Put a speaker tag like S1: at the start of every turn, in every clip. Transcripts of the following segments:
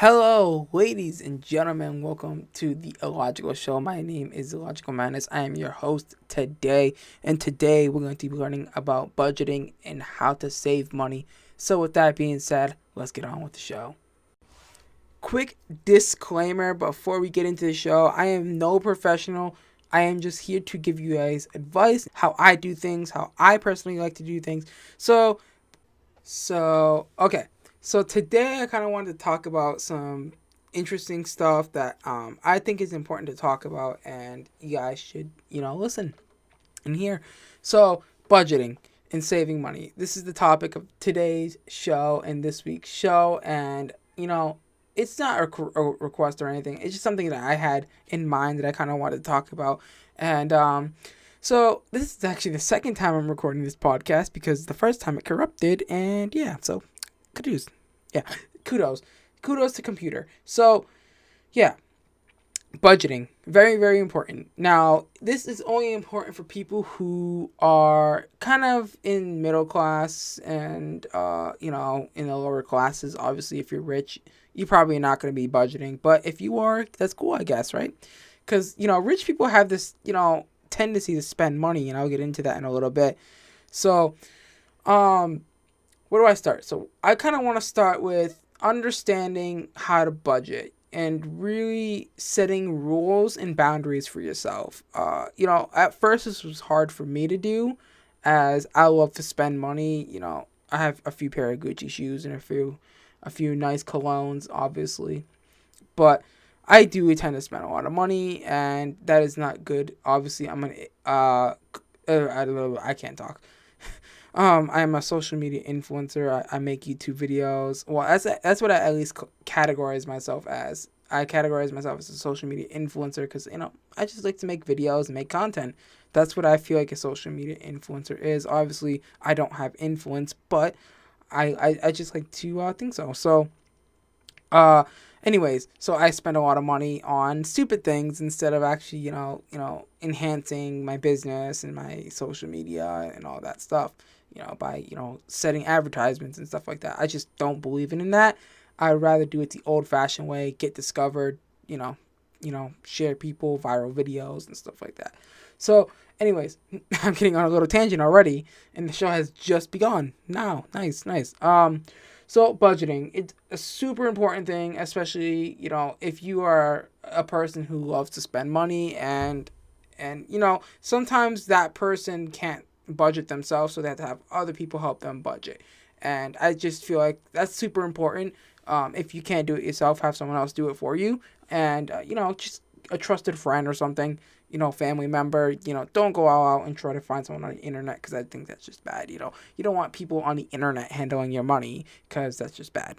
S1: Hello, ladies and gentlemen. Welcome to the Illogical Show. My name is Illogical Madness. I am your host today, and today we're going to be learning about budgeting and how to save money. So, with that being said, let's get on with the show. Quick disclaimer before we get into the show: I am no professional. I am just here to give you guys advice, how I do things, how I personally like to do things. Okay. So today I kind of wanted to talk about some interesting stuff that I think is important to talk about, and you guys should, listen and hear. So, budgeting and saving money. This is the topic of today's show and this week's show, and it's not a request or anything. It's just something that I had in mind that I kind of wanted to talk about, and so this is actually the second time I'm recording this podcast because the first time it corrupted, and yeah, so kudos. Yeah, kudos to computer. So yeah, budgeting, very, very important. Now, this is only important for people who are kind of in middle class and in the lower classes. Obviously, if you're rich, you're probably not going to be budgeting, but if you are, that's cool, I guess, right? Because rich people have this tendency to spend money, and I'll get into that in a little bit. So where do I start? So I kind of want to start with understanding how to budget and really setting rules and boundaries for yourself. At first this was hard for me to do, as I love to spend money. I have a few pair of Gucci shoes and a few nice colognes, obviously, but I do tend to spend a lot of money, and that is not good. Obviously, I can't talk. I am a social media influencer. I make YouTube videos. Well, that's what I at least categorize myself as. I categorize myself as a social media influencer because, I just like to make videos and make content. That's what I feel like a social media influencer is. Obviously, I don't have influence, but I just like to think so. So, anyways, so I spend a lot of money on stupid things instead of actually, enhancing my business and my social media and all that stuff, by, setting advertisements and stuff like that. I just don't believe in that. I'd rather do it the old fashioned way, get discovered, share people, viral videos and stuff like that. So anyways, I'm getting on a little tangent already, and the show has just begun. Now, nice. So budgeting, it's a super important thing, especially, if you are a person who loves to spend money and sometimes that person can't budget themselves, so they have to have other people help them budget. And I just feel like that's super important. If you can't do it yourself, have someone else do it for you. And, just a trusted friend or something, family member, don't go all out and try to find someone on the internet, because I think that's just bad. You don't want people on the internet handling your money, because that's just bad.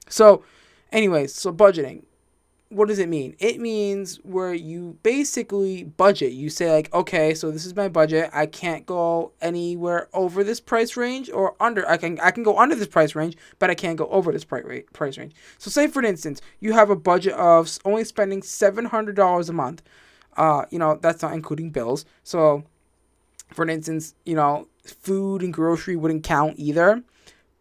S1: So anyways, so budgeting, what does it mean? It means where you basically budget. You say like, okay, so this is my budget. I can't go anywhere over this price range or under. I can go under this price range, but I can't go over this price range. So say for instance, you have a budget of only spending $700 a month. That's not including bills. So for instance, food and grocery wouldn't count either.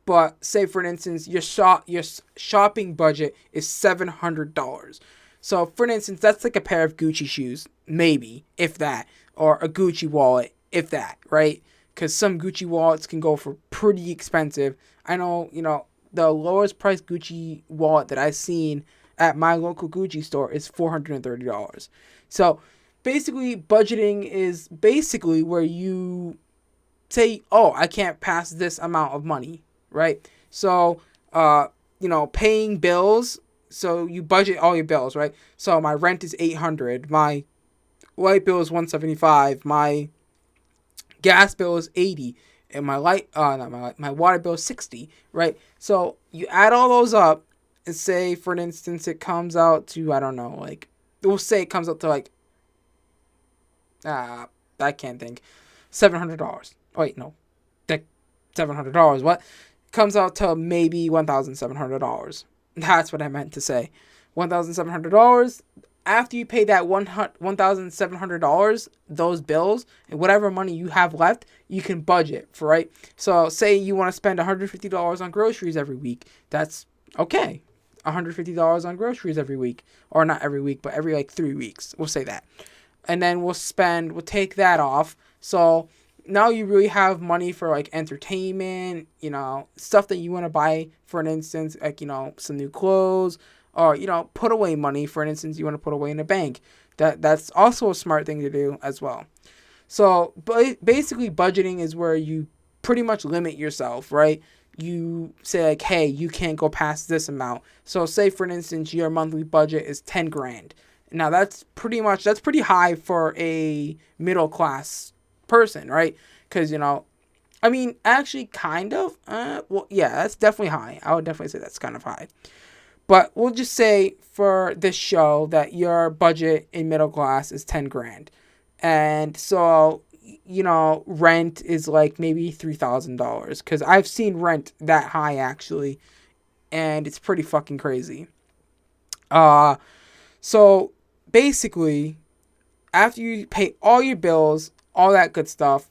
S1: But say for instance, your shopping budget is $700. So for instance, that's like a pair of Gucci shoes, maybe, if that, or a Gucci wallet, if that, right? Because some Gucci wallets can go for pretty expensive. I know, the lowest price Gucci wallet that I've seen at my local Gucci store is $430. So basically, budgeting is basically where you say, oh, I can't pass this amount of money. Right? So, paying bills. So you budget all your bills, right? So my rent is $800. My light bill is $175. My gas bill is $80. And my my water bill is $60. Right? So you add all those up and say, for instance, it comes out to, I don't know, like, we'll say it comes out to like, I can't think, $700. Wait, no, that $700. What? Comes out to maybe $1,700. That's what I meant to say. $1,700. After you pay that $1,700, those bills, and whatever money you have left, you can budget for, right? So say you want to spend $150 on groceries every week. That's okay. $150 on groceries every week, or not every week, but every like 3 weeks. We'll say that. And then we'll take that off. So now you really have money for like entertainment, stuff that you want to buy, for an instance, like, some new clothes, or, put away money, for an instance, you want to put away in a bank. That's also a smart thing to do as well. So basically budgeting is where you pretty much limit yourself, right? You say like, hey, you can't go past this amount. So say, for instance, your monthly budget is 10 grand. Now that's pretty high for a middle class person, right? Because, actually kind of, well, yeah, that's definitely high. I would definitely say that's kind of high. But we'll just say for this show that your budget in middle class is 10 grand. And so, rent is like maybe $3,000, because I've seen rent that high actually, and it's pretty fucking crazy. So basically, after you pay all your bills, all that good stuff,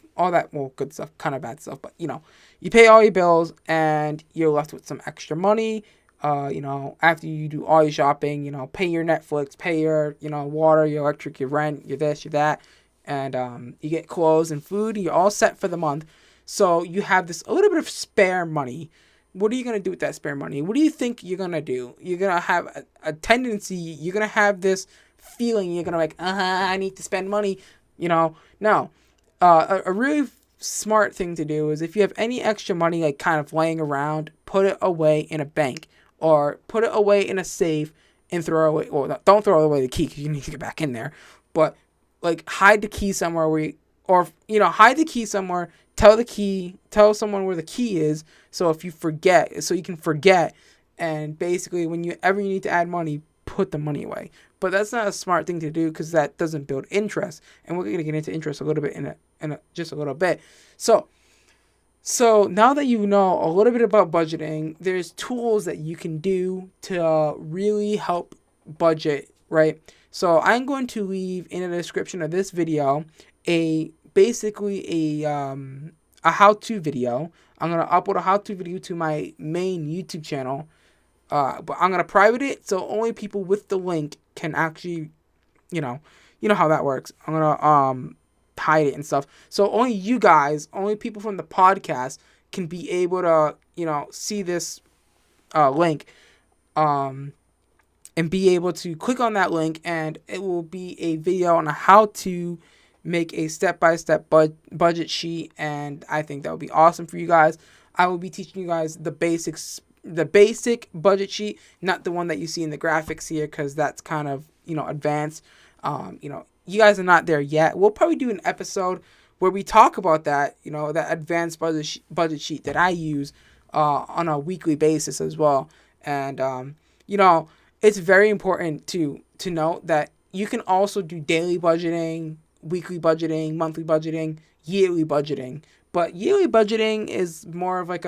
S1: good stuff, kind of bad stuff, but you pay all your bills and you're left with some extra money. After you do all your shopping, pay your Netflix, pay your, water, your electric, your rent, your this, your that, and you get clothes and food, and you're all set for the month. So you have a little bit of spare money. What are you going to do with that spare money? What do you think you're going to do? You're going to have a tendency, you're going to have this feeling, you're going to like, I need to spend money, No. A really smart thing to do is, if you have any extra money, like kind of laying around, put it away in a bank, or put it away in a safe and throw away, well, don't throw away the key, because you need to get back in there, but like hide the key somewhere hide the key somewhere, tell someone where the key is, so you can forget, and basically whenever you need to add money, put the money away. But that's not a smart thing to do, because that doesn't build interest, and we're going to get into interest a little bit in just a little bit. So now that you know a little bit about budgeting, there's tools that you can do to really help budget, right? So I'm going to leave in the description of this video basically a how-to video. I'm going to upload a how-to video to my main YouTube channel, but I'm going to private it, so only people with the link can actually, you know how that works. I'm going to hide it and stuff. So only people from the podcast can be able to, see this link, and be able to click on that link, and it will be a video on how to make a step-by-step budget sheet, and I think that would be awesome for you guys. I will be teaching you guys the basic budget sheet, not the one that you see in the graphics here, because that's kind of, advanced. You guys are not there yet. We'll probably do an episode where we talk about that, that advanced budget sheet that I use on a weekly basis as well. And, it's very important to note that you can also do daily budgeting, weekly budgeting, monthly budgeting, yearly budgeting. But yearly budgeting is more of like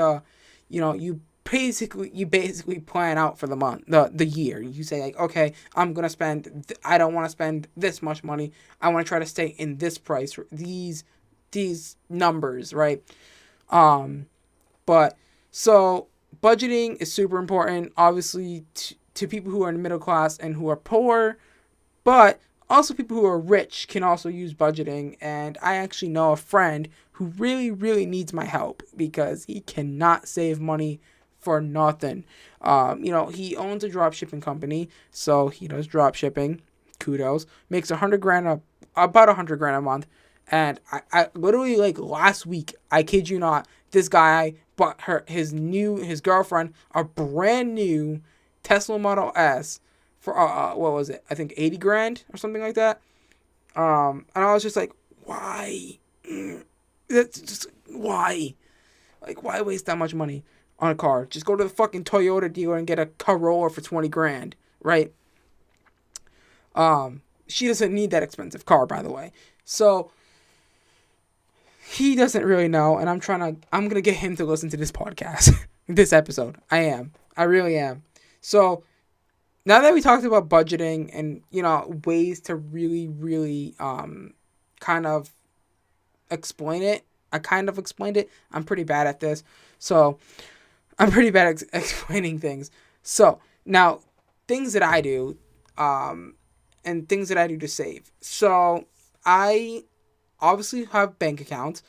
S1: you basically plan out for the month, the year. You say like, okay, I'm going to spend, I don't want to spend this much money. I want to try to stay in this price, these numbers, right? But so budgeting is super important, obviously, to people who are in the middle class and who are poor, but also people who are rich can also use budgeting. And I actually know a friend who really, really needs my help, because he cannot save money for nothing. He owns a drop shipping company, so he does drop shipping. Kudos. Makes about $100,000 a month. And I literally, like, last week, I kid you not, this guy bought his girlfriend a brand new Tesla Model S for what was it? I think $80,000 or something like that. And I was just like, why? That's just why? Like, why waste that much money on a car? Just go to the fucking Toyota dealer and get a Corolla for $20,000, right? She doesn't need that expensive car, by the way. So he doesn't really know, and I'm gonna get him to listen to this podcast, this episode. I really am. So now that we talked about budgeting and, ways to really, really, kind of explain it, I kind of explained it. I'm pretty bad at this. So I'm pretty bad at explaining things. So Now, things that I do, um, and things that I do to save. So I obviously have bank accounts.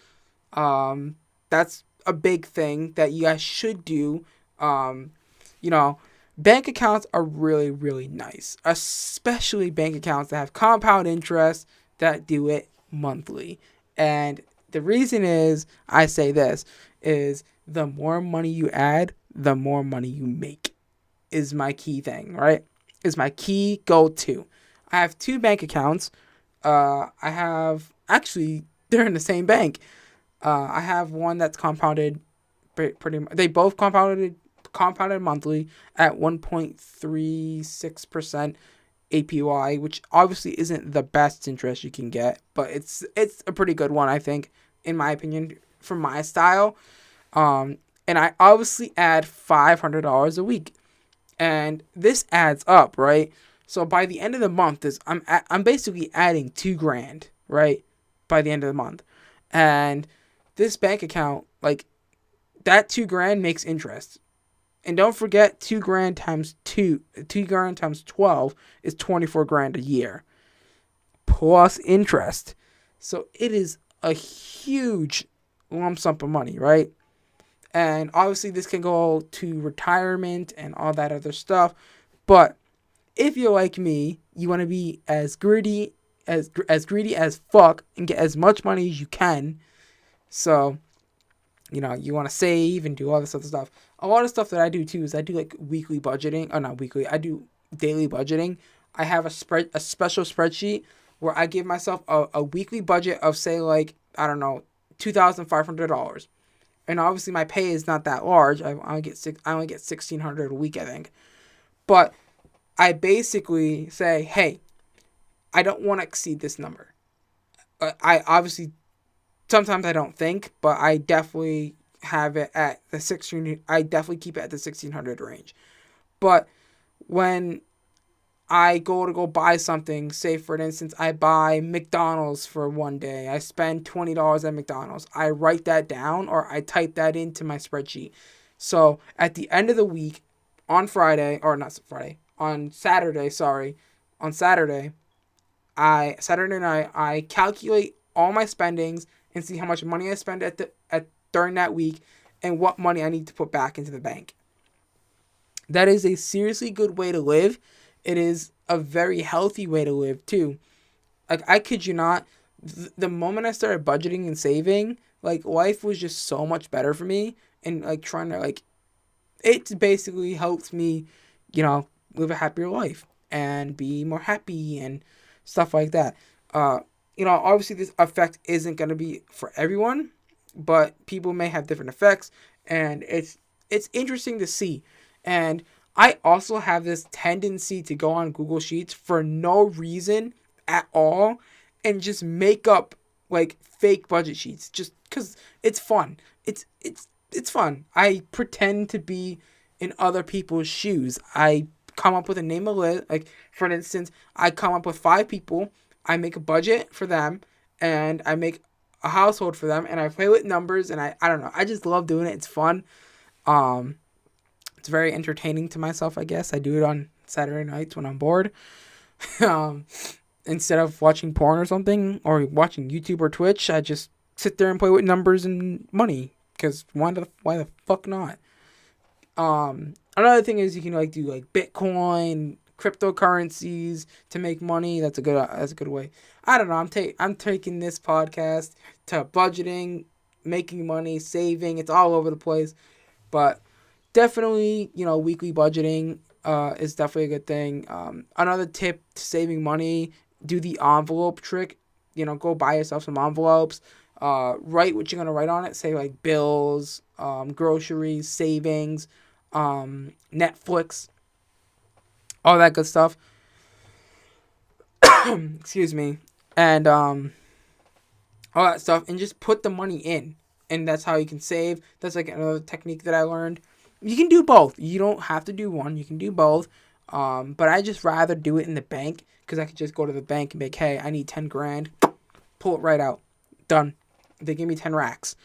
S1: Um, that's a big thing that you guys should do. Um, you know, bank accounts are really, really nice, especially bank accounts that have compound interest that do it monthly. And the reason is, I say this, is the more money you add, the more money you make, is my key thing, right? Is my key go-to. I have two bank accounts. I have, actually, they're in the same bank. I have one that's compounded pretty much. They both compounded monthly at 1.36% APY, which obviously isn't the best interest you can get, but it's a pretty good one, I think, in my opinion, for my style. And I obviously add $500 a week, and this adds up, right? So by the end of the month, I'm basically adding $2,000, right? By the end of the month, and this bank account, like, that $2,000 makes interest. And don't forget, $2,000 times 12 is $24,000 a year plus interest. So it is a huge lump sum of money, right? And obviously, this can go to retirement and all that other stuff. But if you're like me, you want to be as greedy as fuck and get as much money as you can. So, you want to save and do all this other stuff. A lot of stuff that I do too is I do like weekly budgeting. Or not weekly. I do daily budgeting. I have a special spreadsheet where I give myself a weekly budget of, say, like, I don't know, $2,500. And obviously my pay is not that large. I only get $1,600 a week, I think. But I basically say, hey, I don't want to exceed this number. I obviously, sometimes I don't think, but I definitely have it at the 16. I definitely keep it at the 1,600 range. But when I go buy something, say for instance, I buy McDonald's for one day. I spend $20 at McDonald's. I write that down, or I type that into my spreadsheet. So at the end of the week, on Saturday, Saturday night, I calculate all my spendings and see how much money I spend during that week and what money I need to put back into the bank. That is a seriously good way to live. It is a very healthy way to live too. Like, I kid you not, the moment I started budgeting and saving, like, life was just so much better for me. And like, trying to, like, it basically helps me, live a happier life and be more happy and stuff like that. Obviously this effect isn't going to be for everyone, but people may have different effects, and it's interesting to see. And I also have this tendency to go on Google Sheets for no reason at all and just make up, like, fake budget sheets just because it's fun. It's fun. I pretend to be in other people's shoes. I come up with a name of list. Like, for instance, I come up with 5 people. I make a budget for them, and I make a household for them, and I play with numbers, and I don't know. I just love doing it. It's fun. It's very entertaining to myself, I guess. I do it on Saturday nights when I'm bored. Instead of watching porn or something, or watching YouTube or Twitch, I just sit there and play with numbers and money. Because why the fuck not? Another thing is you can, like, do, like, Bitcoin, cryptocurrencies to make money. That's a good way. I don't know. I'm taking this podcast to budgeting, making money, saving. It's all over the place, but definitely, weekly budgeting is definitely a good thing. Another tip to saving money: do the envelope trick. Go buy yourself some envelopes. Write what you're gonna write on it. Say, like, bills, groceries, savings, Netflix, all that good stuff. Excuse me. And all that stuff, and just put the money in, and that's how you can save. That's, like, another technique that I learned. You can do both. You don't have to do one. You can do both. But I just rather do it in the bank, because I could just go to the bank and be like, hey, I need $10,000. Pull it right out. Done. They give me 10 racks.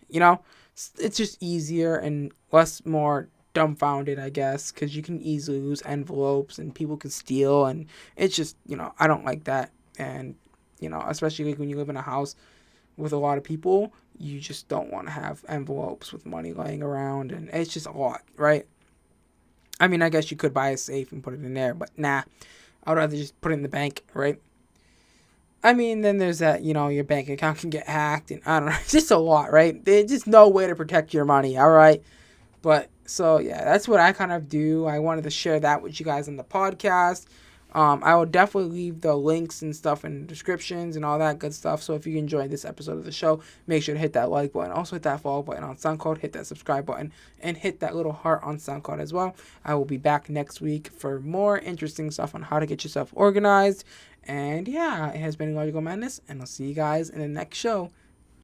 S1: It's just easier and less more dumbfounded, I guess, because you can easily lose envelopes and people can steal, and it's just, I don't like that. And, especially like when you live in a house with a lot of people, you just don't want to have envelopes with money laying around, and it's just a lot, right? I mean, I guess you could buy a safe and put it in there, but nah, I'd rather just put it in the bank, right? I mean, then there's that, your bank account can get hacked, and I don't know, it's just a lot, right? There's just no way to protect your money, all right? But, so, yeah, that's what I kind of do. I wanted to share that with you guys on the podcast. I will definitely leave the links and stuff in the descriptions and all that good stuff. So if you enjoyed this episode of the show, make sure to hit that like button. Also hit that follow button on SoundCloud. Hit that subscribe button. And hit that little heart on SoundCloud as well. I will be back next week for more interesting stuff on how to get yourself organized. And yeah, it has been Illogical Madness. And I'll see you guys in the next show.